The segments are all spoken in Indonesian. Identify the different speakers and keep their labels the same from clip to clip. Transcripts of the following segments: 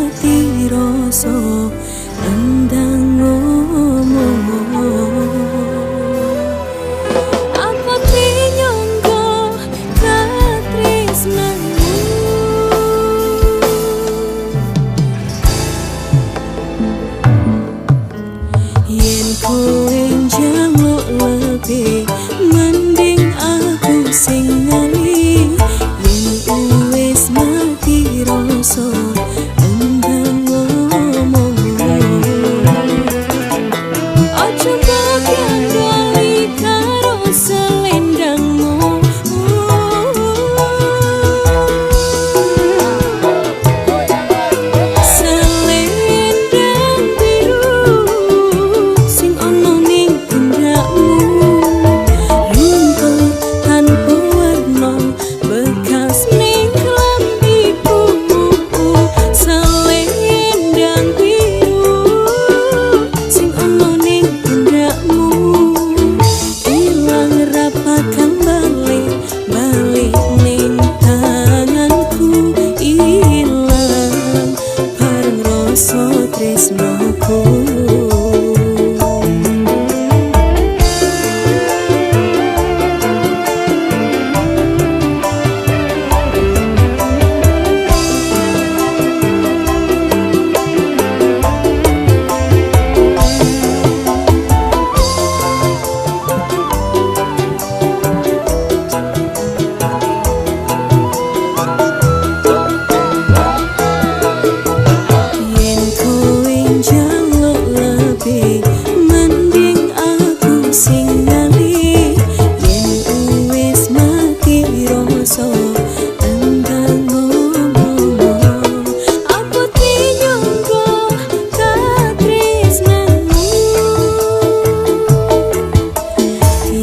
Speaker 1: mati rasa endang ngomong. Apa tinyongko katresnanmu, yen kowe njaluk lebih mending aku sing ngali. Yen wis mati rasa endang ngomong. Ojo bagian gali karo selendangmu. Selendang biru sing ono ning pundakmu, luntur tanpa warna bekas ning klambiku. Selendang biru sing ono ning pundakmu, ilang rapakan balik ning tanganku. Ilang bareng rasa tresnoku. Yen kowe njaluk lebih mending aku sing ngali. Yen wis mati rasa endang ngomong. Apa tinyongko katresnanmu,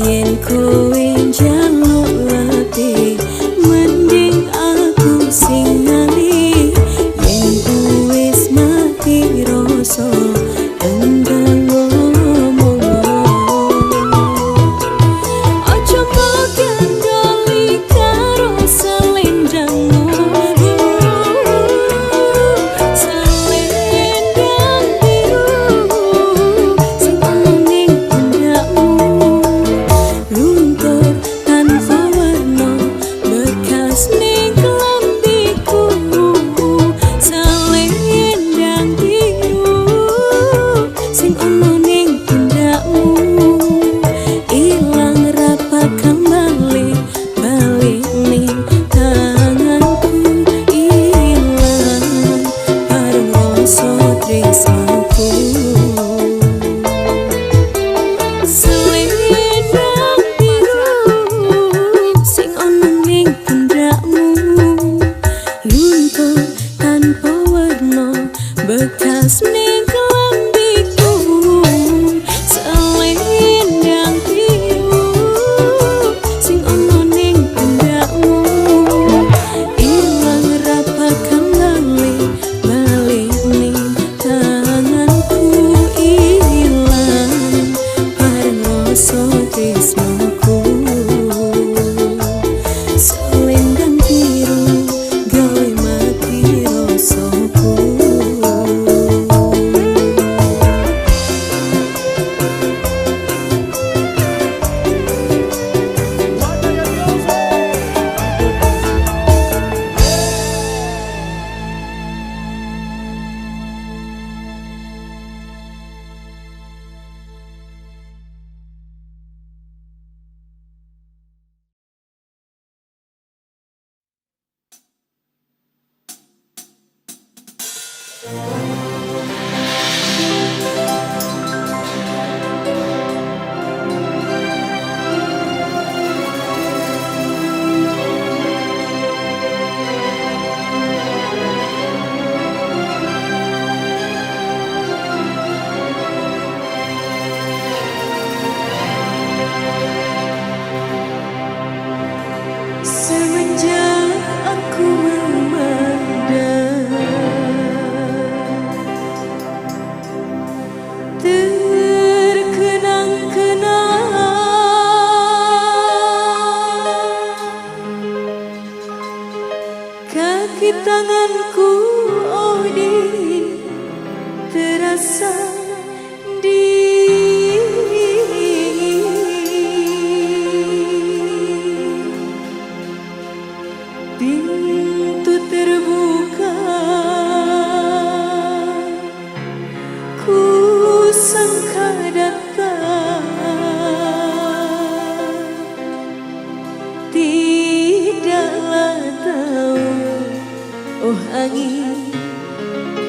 Speaker 1: yen kowe njaluk lebih mending aku sing ngali. Yen wis mati rasa endang ngomong. Ojo bagian gali karo selendangmu. Selendang biru sing ono ning pundakmu, luntur tanpa warna bekas ning klambiku. Selendang biru sing ono ning pundakmu, ilang rapakan balik ning tanganku. Ilang bareng rasa tresnoku. Selendang biru sing ono ning pundakmu, luntur tanpa warna bekas ning klambiku. Selendang biru sing ono ning pundakmu, ilang rapakan balik ning tanganku. Ilang bareng rasa tresnoku. Selendang biru gawe mati rasaku. Semenjak aku memandang datang, tidaklah tahu, oh angin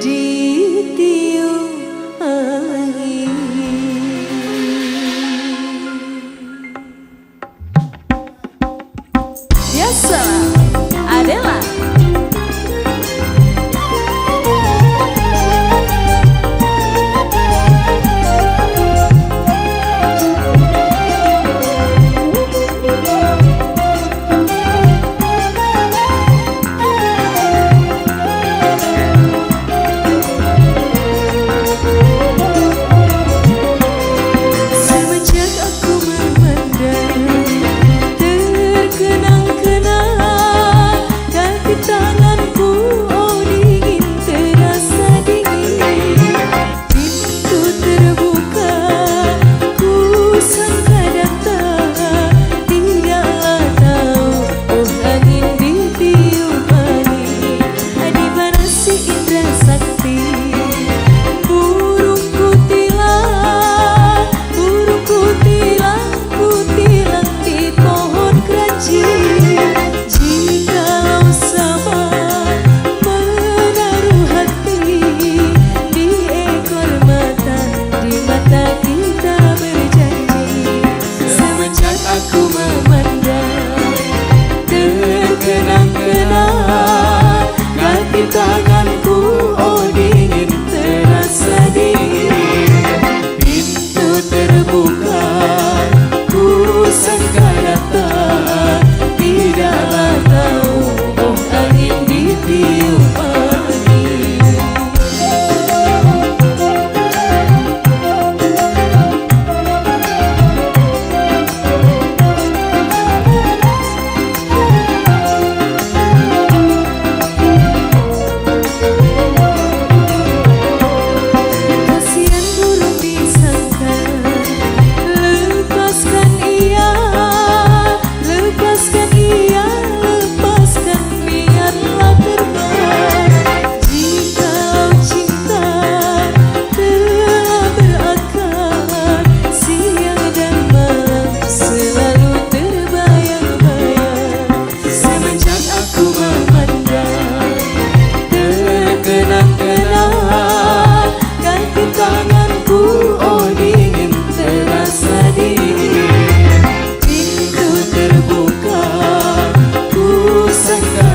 Speaker 1: ditiup angin. Biasalah adalah tanganku, oh dingin terasa dingin. Pintu terbuka, ku sangka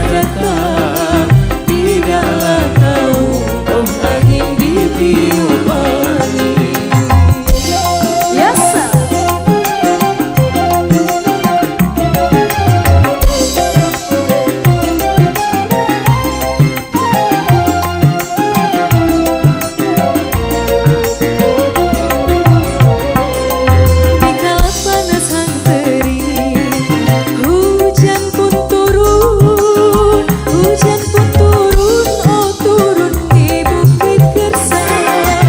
Speaker 1: datang, tidaklah tahu, oh angin ditiup angin. Hujan pun turun, oh turun di bukit Gersang.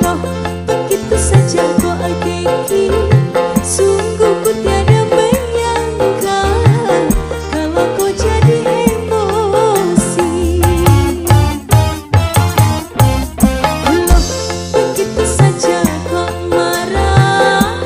Speaker 2: loh begitu saja kok ageki. Sungguh ku tiada menyangka kalau kau jadi emosi. Loh begitu saja kok marah.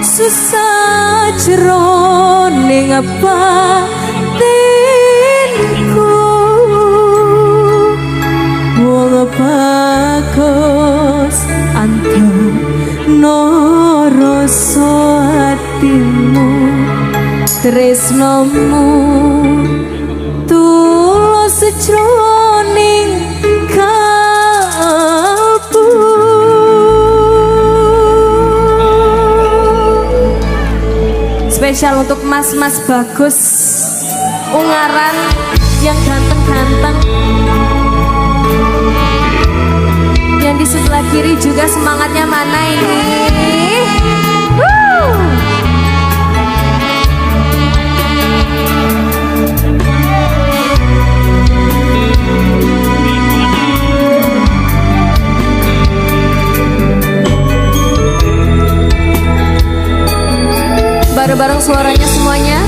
Speaker 2: Susah jroning batinku, wong bagus antara rasa atimu, tresnomu tulus jroning kalbu. Spesial untuk mas-mas bagus Ungaran yang ganteng-ganteng, yang di sebelah kiri juga semangatnya mana ini? Bareng-bareng suaranya semuanya.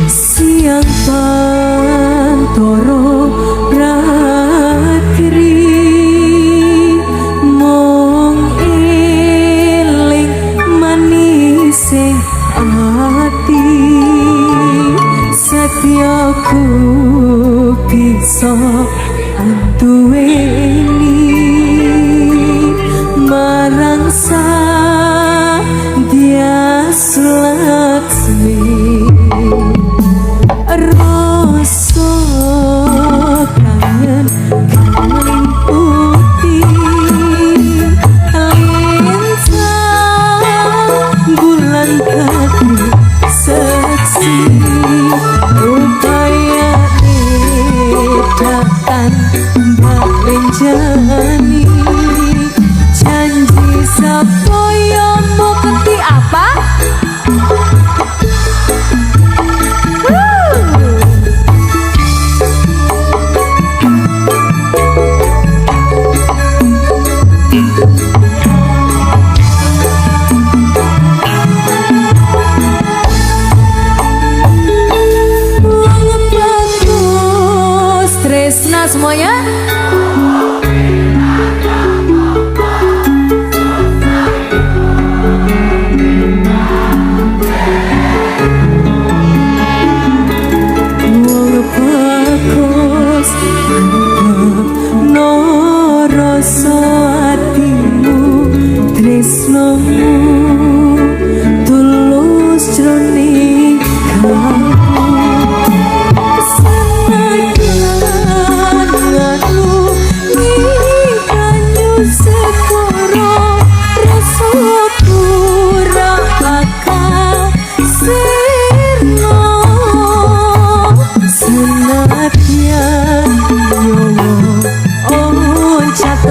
Speaker 2: Siang pantoro ratri mong eling manising rasa anduweni marang Sandias Laksmi rasa kangen kangen putih lintang bulan kaki seksi upaya datang balik jani janji sapoyo mau keti apa? Tresna semuanya. Wong bagus no rasa atimu tresnamu tulus jroning kamu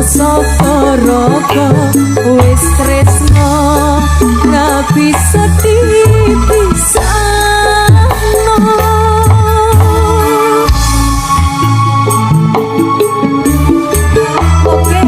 Speaker 2: Soporoko wis tresno ra bisa dipisahno. Oke.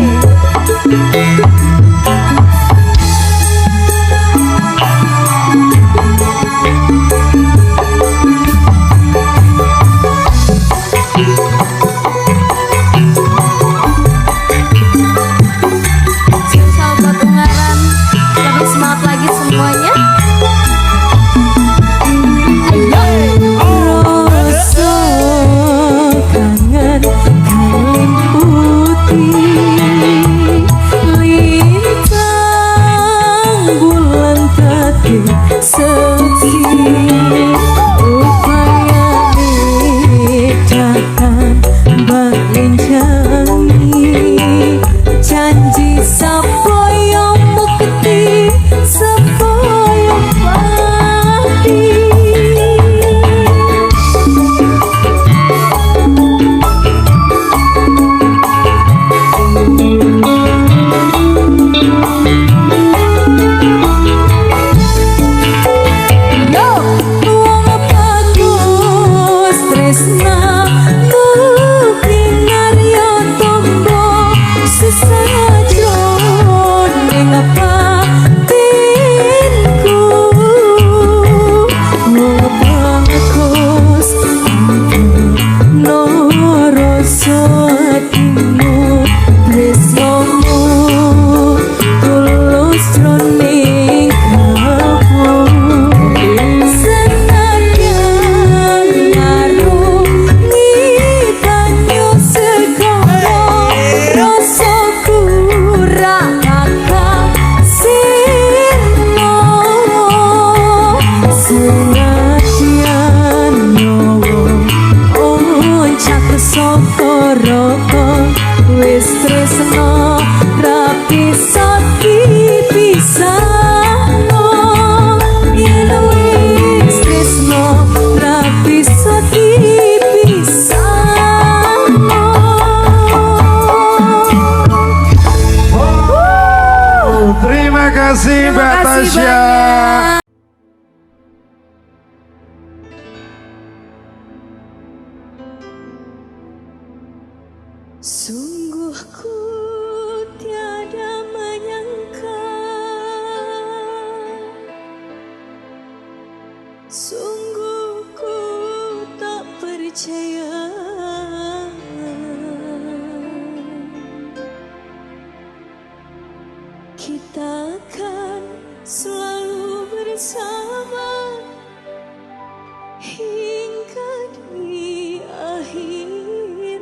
Speaker 2: Janji sapoyo mukti sapoyo pati. Yo, wong bagus tresna wis tresno ra bisa dipisahno. Yen wis tresno ra bisa dipisahno.
Speaker 3: Terima kasih Mbak Tasya.
Speaker 2: Sungguh ku tiada menyangka, sungguh ku tak percaya, kita akan selalu bersama hingga di akhir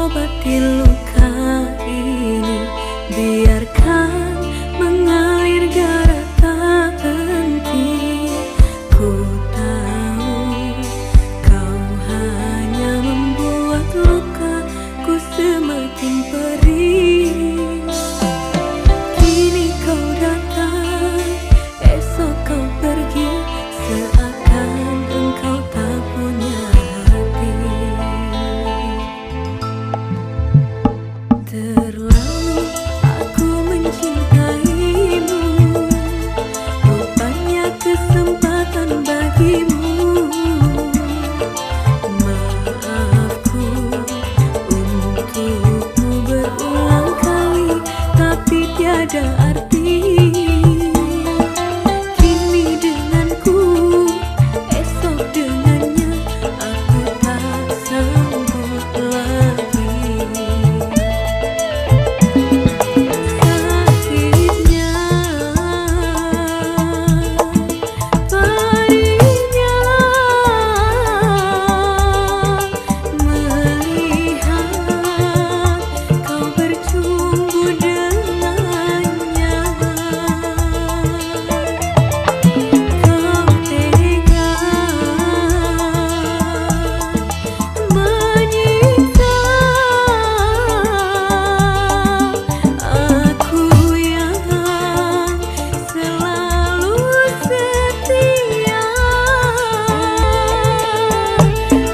Speaker 2: obati luka ini, biarkan mengalir darah tak henti. Ku tahu kau hanya membuat lukaku semakin perih. Kini kau datang, esok kau pergi, seakan engkau tak punya hati. Terlalu aku mencintaimu, rupanya kesempatan bagimu. Maafku untukmu berulang kali, tapi tiada arti. Kini denganku, esok dengannya, aku tak sanggup lagi. Sakitnya, perihnya melihat kau bercumbu dengannya. Kau tega menyiksa aku yang selalu setia.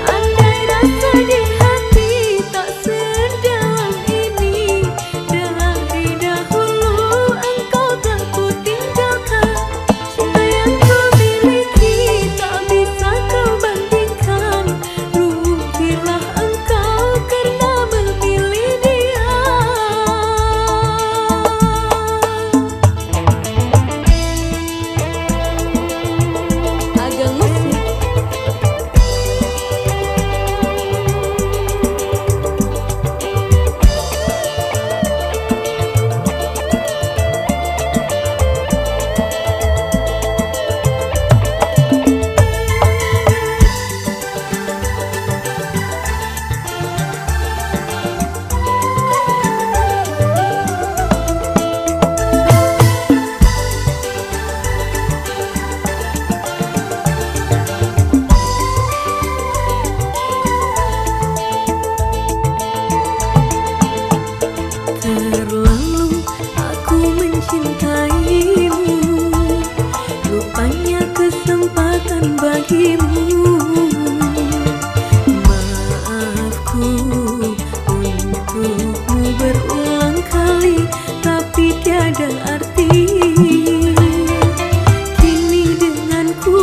Speaker 2: Andai rasa di hati tak sedalam ini, dari dahulu engkau telah ku tinggalkan. Cinta yang ku miliki tak bisa kau bandingkan. Rugilah engkau karena memilih dia. Agang musik. Terlalu aku mencintaimu, rupanya kesempatan bagimu. Maafku untukmu berulang kali, tapi tiada arti. Kini denganku,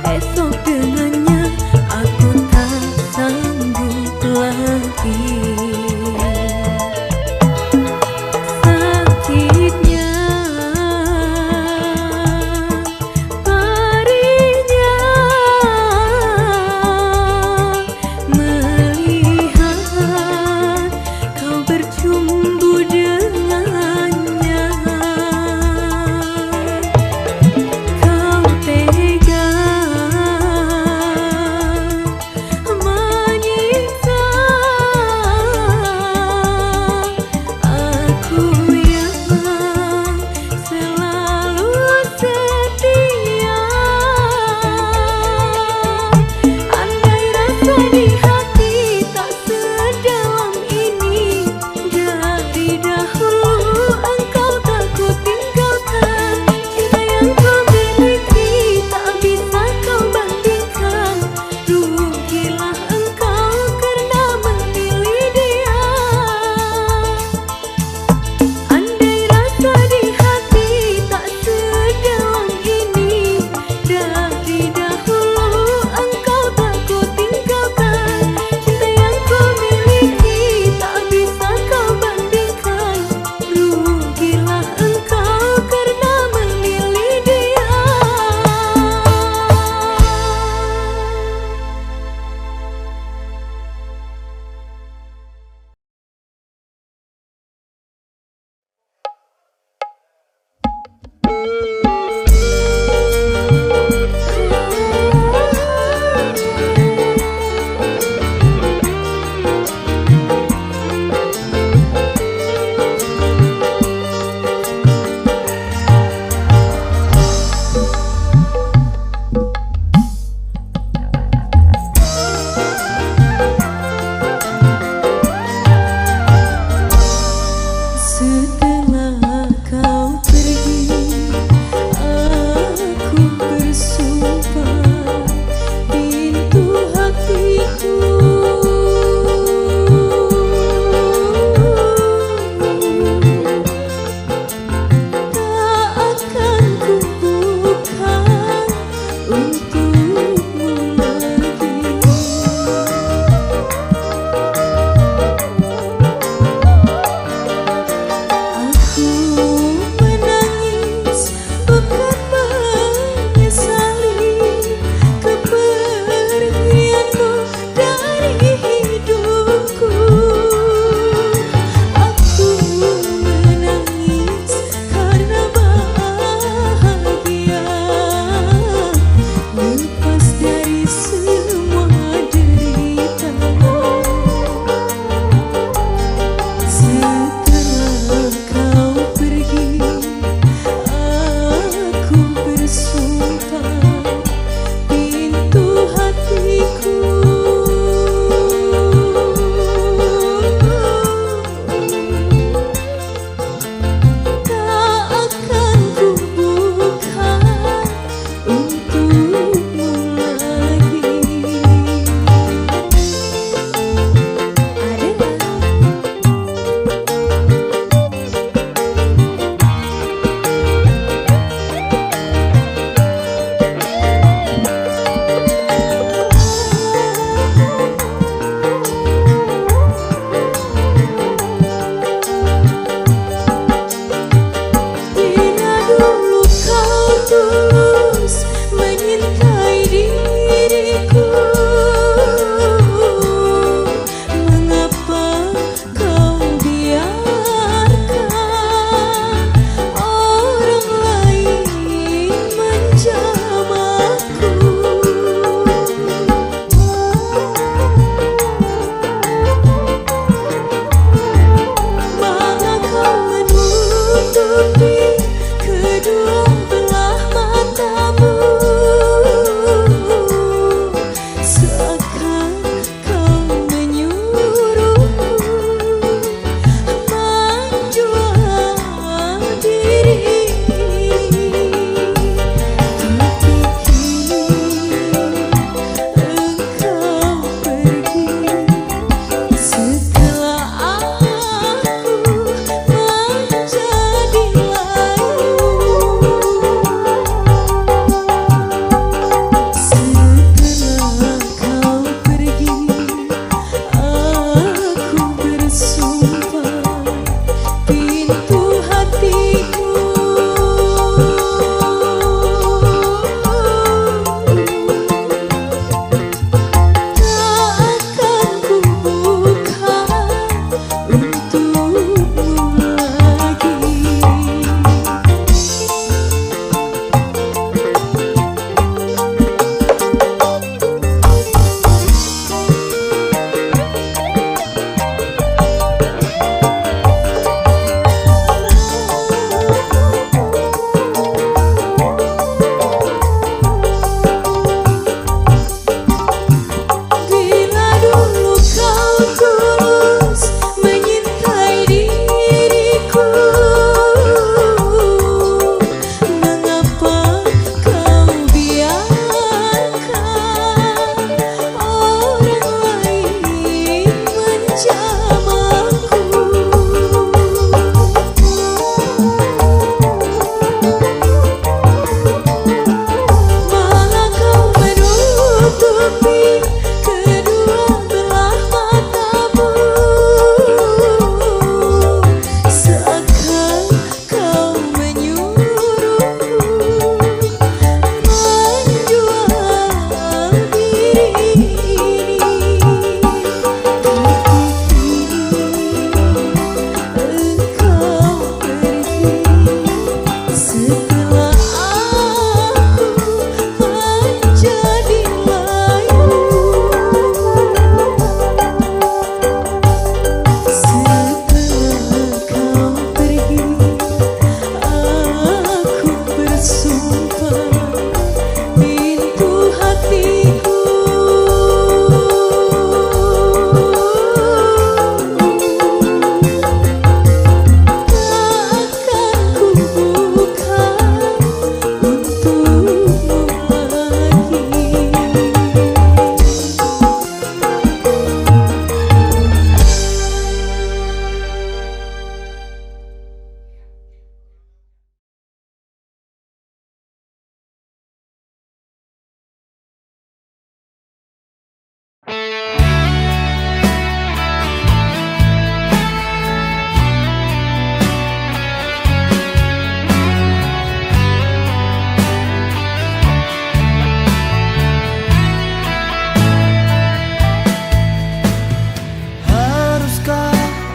Speaker 2: esok dengannya, aku tak sanggup lagi. Sakitnya, perihnya melihat kau bercumbu dengannya. Kau tega menyiksa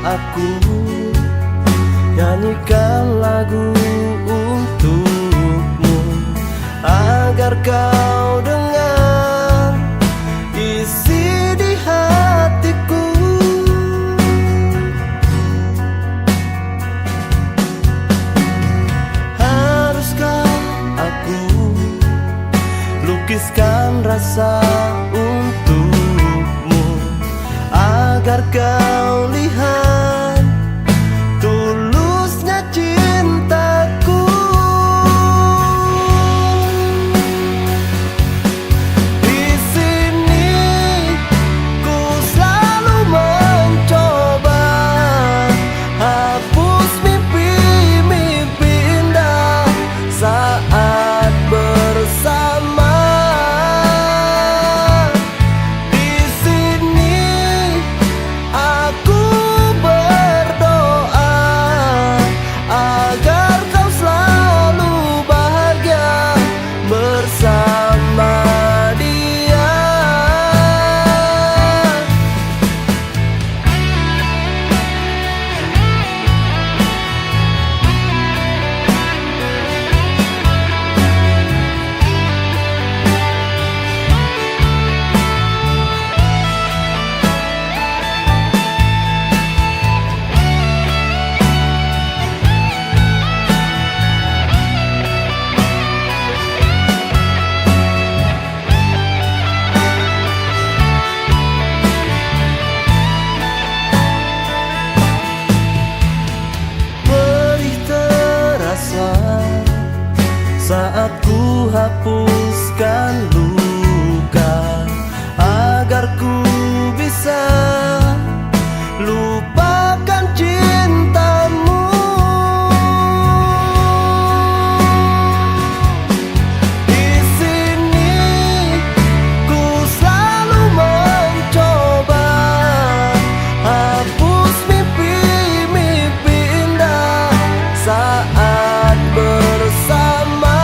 Speaker 4: aku nyanyikan lagu untukmu, agar kau dengar isi di hatiku. Haruskah aku lukiskan rasa untukmu, agar kau lihat tulusnya cintaku. Di sini ku selalu mencoba hapus mimpi-mimpi indah saat bersama. Di sini aku berdoa agar kau selalu bahagia bersama dia. Perih terasa saat ku hapuskan luka, agar ku bisa lupakan cintamu. Di sini ku selalu mencoba hapus mimpi-mimpi indah saat bersama.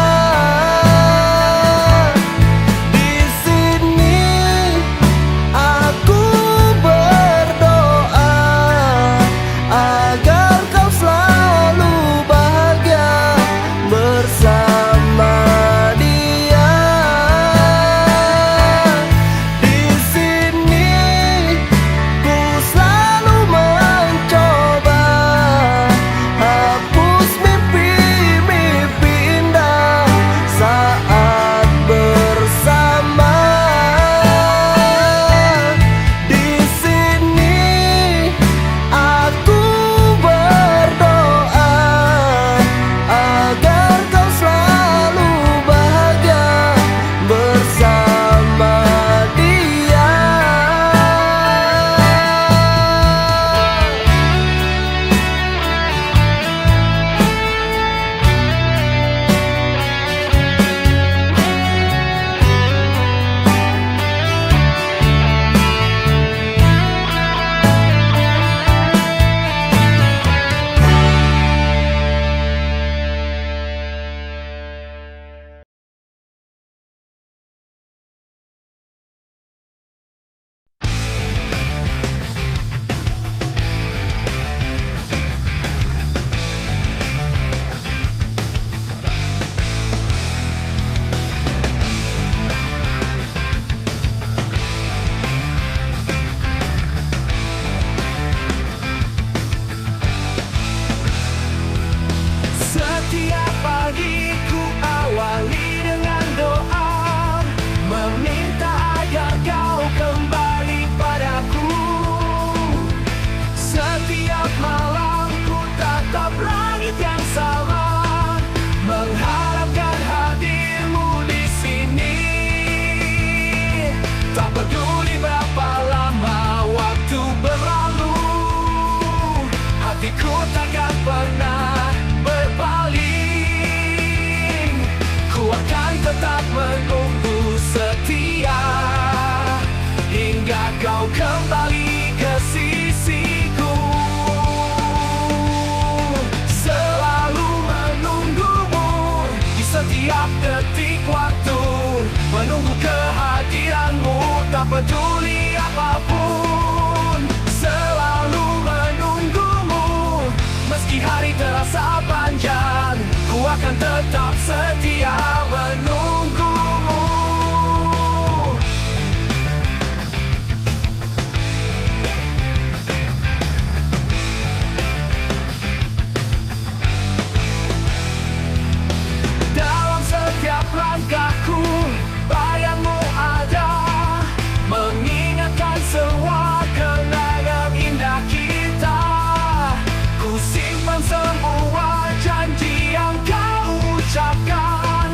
Speaker 1: setia menunggumu. Dalam setiap langkahku, bayangmu ada, mengingatkan semua kenangan indah kita. Ku simpan semua janji yang kau ucapkan,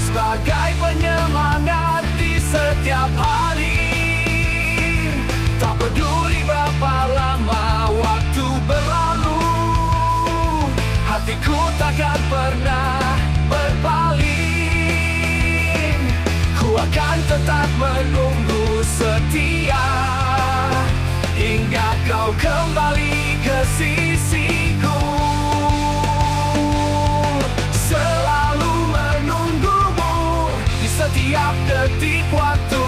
Speaker 1: sebagai penyemangat di setiap hari. Tak peduli berapa lama waktu berlalu, hatiku takkan pernah berpaling. Ku akan tetap menunggu setia hingga kau kembali ke sisiku. Selalu menunggumu di setiap detik waktu,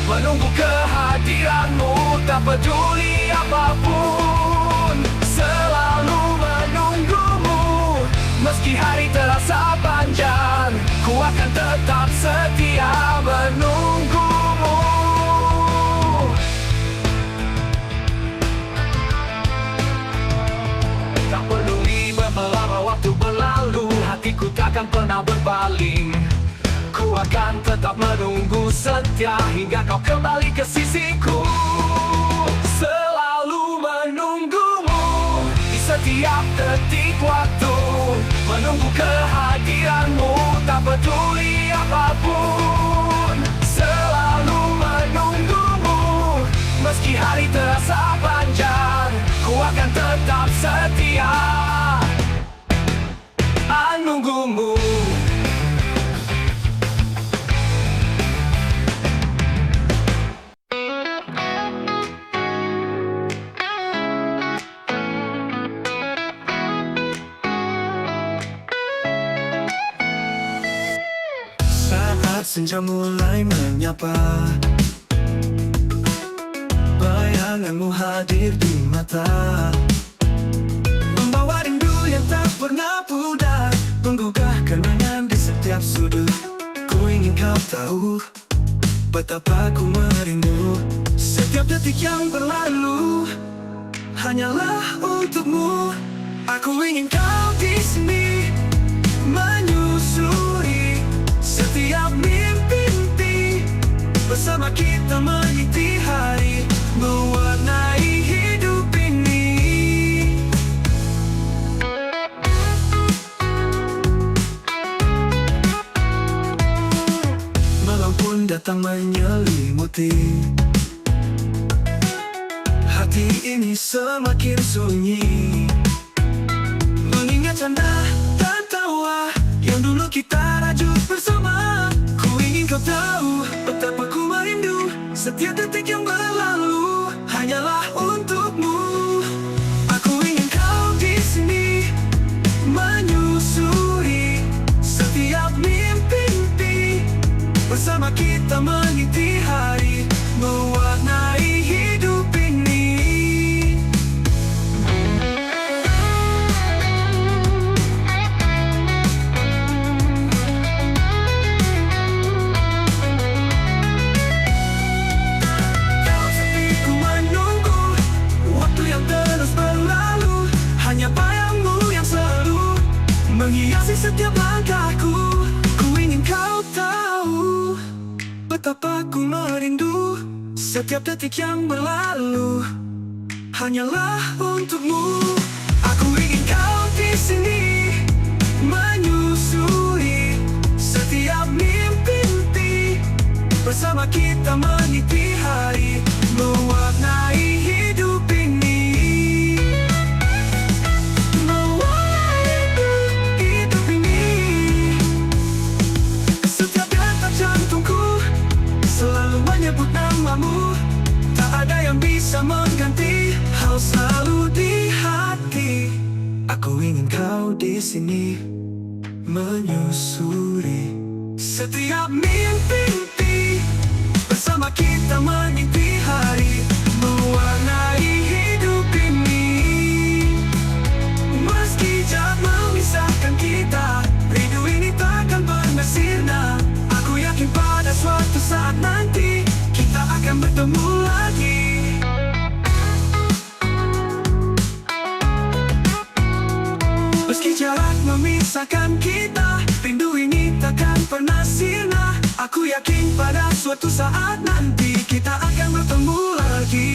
Speaker 1: menunggu kehadiranmu tak peduli apapun. Selalu menunggumu meski hari terasa panjang, ku akan tetap setia menunggumu. Tak peduli berapa lama waktu berlalu, hatiku takkan pernah berpaling. Ku akan tetap menunggu setia hingga kau kembali ke sisiku. Selalu menunggumu di setiap detik waktu, menunggu kehadiranmu tak peduli apapun. Selalu menunggumu meski hari terasa panjang, ku akan tetap setia menunggumu.
Speaker 4: Saat senja mulai menyapa, bayanganmu hadir di mata, membawa rindu yang tak pernah pudar, menggugah kenangan di setiap sudut. Ku ingin kau tahu betapa ku merindu. Setiap detik yang berlalu hanyalah untukmu. Aku ingin kau di sini menyusuri setiap mimpi-mimpi, bersama kita mengisi hari, mewarnai hidup ini. Malam pun datang menyelimuti, hati ini semakin sunyi, mengingat canda dan tawa yang dulu kita rajut bersama. Ku ingin kau tahu betapa ku merindu. Setiap detik yang berlalu hanyalah untukmu. Aku ingin kau di sini menyusuri setiap mimpi-mimpi, bersama kita mengisi hari, mewarnai hidup ini. Dalam sepiku menunggu, waktu yang terus berlalu, hanya bayangmu yang selalu menghiasi setiap langkahku. Ku ingin kau tahu betapa ku merindu. Setiap detik yang berlalu hanyalah untukmu. Aku ingin kau di sini menyusuri setiap mimpi-mimpi, bersama kita mengisi hari, mewarnai hidup ini. Mewarnai hidup ini. Setiap detak jantungku selalu menyebut namamu. Tak ada yang bisa mengganti, kau selalu di hati. Aku ingin kau di sini menyusuri setiap mimpi-mimpi, bersama kita mengisi hari, mewarnai hidup ini. Meski jarak memisahkan kita, rindu ini takkan Meski jarak memisahkan kita, rindu ini takkan pernah sirna. Aku yakin pada suatu saat nanti kita akan bertemu lagi.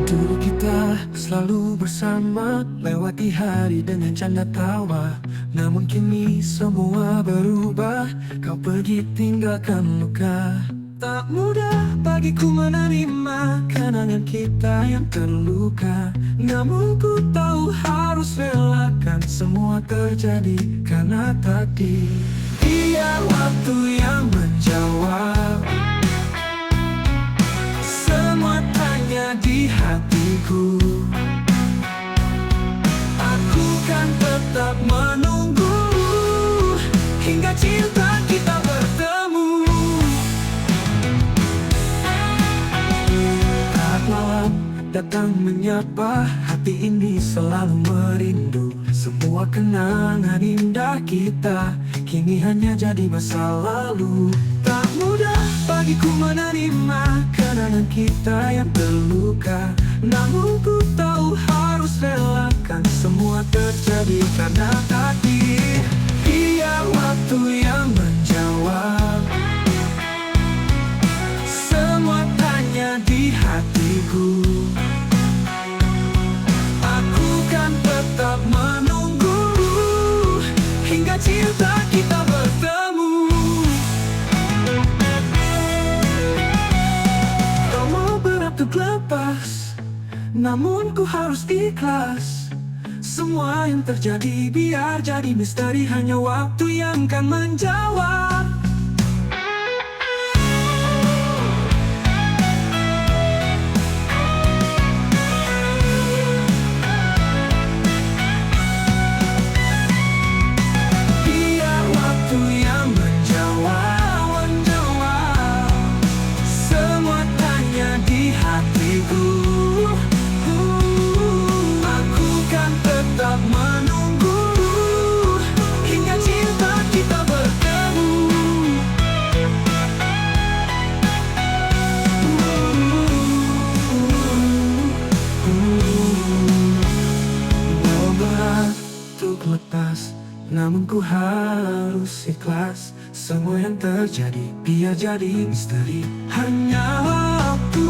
Speaker 4: Dulu kita selalu bersama, lewati hari dengan canda tawa. Namun kini semua berubah, kau pergi tinggalkan luka. Tak mudah bagiku menerima kenangan kita yang terluka. Namun ku tahu harus relakan semua terjadi karena takdir. Biar waktu yang menjawab semua tanya di hatiku. Aku kan tetap menunggu hingga cinta kita bertemu. Saat malam datang menyapa, hati ini selalu merindu. Semua kenangan indah kita kini hanya jadi masa lalu. Tak mudah bagiku menerima kenangan kita yang terluka. Namun ku tahu harus relakan semua terjadi karena takdir. Biar waktu yang menjawab semua tanya di hatiku. Aku kan tetap menunggu hingga cinta kita bertemu. Kau mau beratur lepas, namun ku harus ikhlas. Semua yang terjadi biar jadi misteri, hanya waktu yang kan menjawab. Biar waktu yang menjawab semua tanya di hatiku. Tetap menunggu hingga cinta kita bertemu. Walau berat untuk lepas, namun ku harus ikhlas. Semua yang terjadi biar jadi misteri, hanya waktu.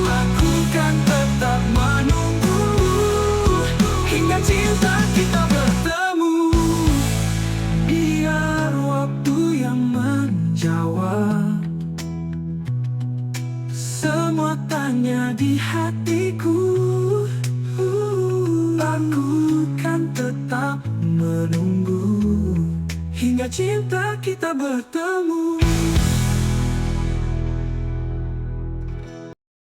Speaker 4: Aku kan tetap menunggu hingga cinta kita bertemu. Biar waktu yang menjawab semua tanya di hatiku. Aku kan tetap menunggu hingga cinta kita bertemu.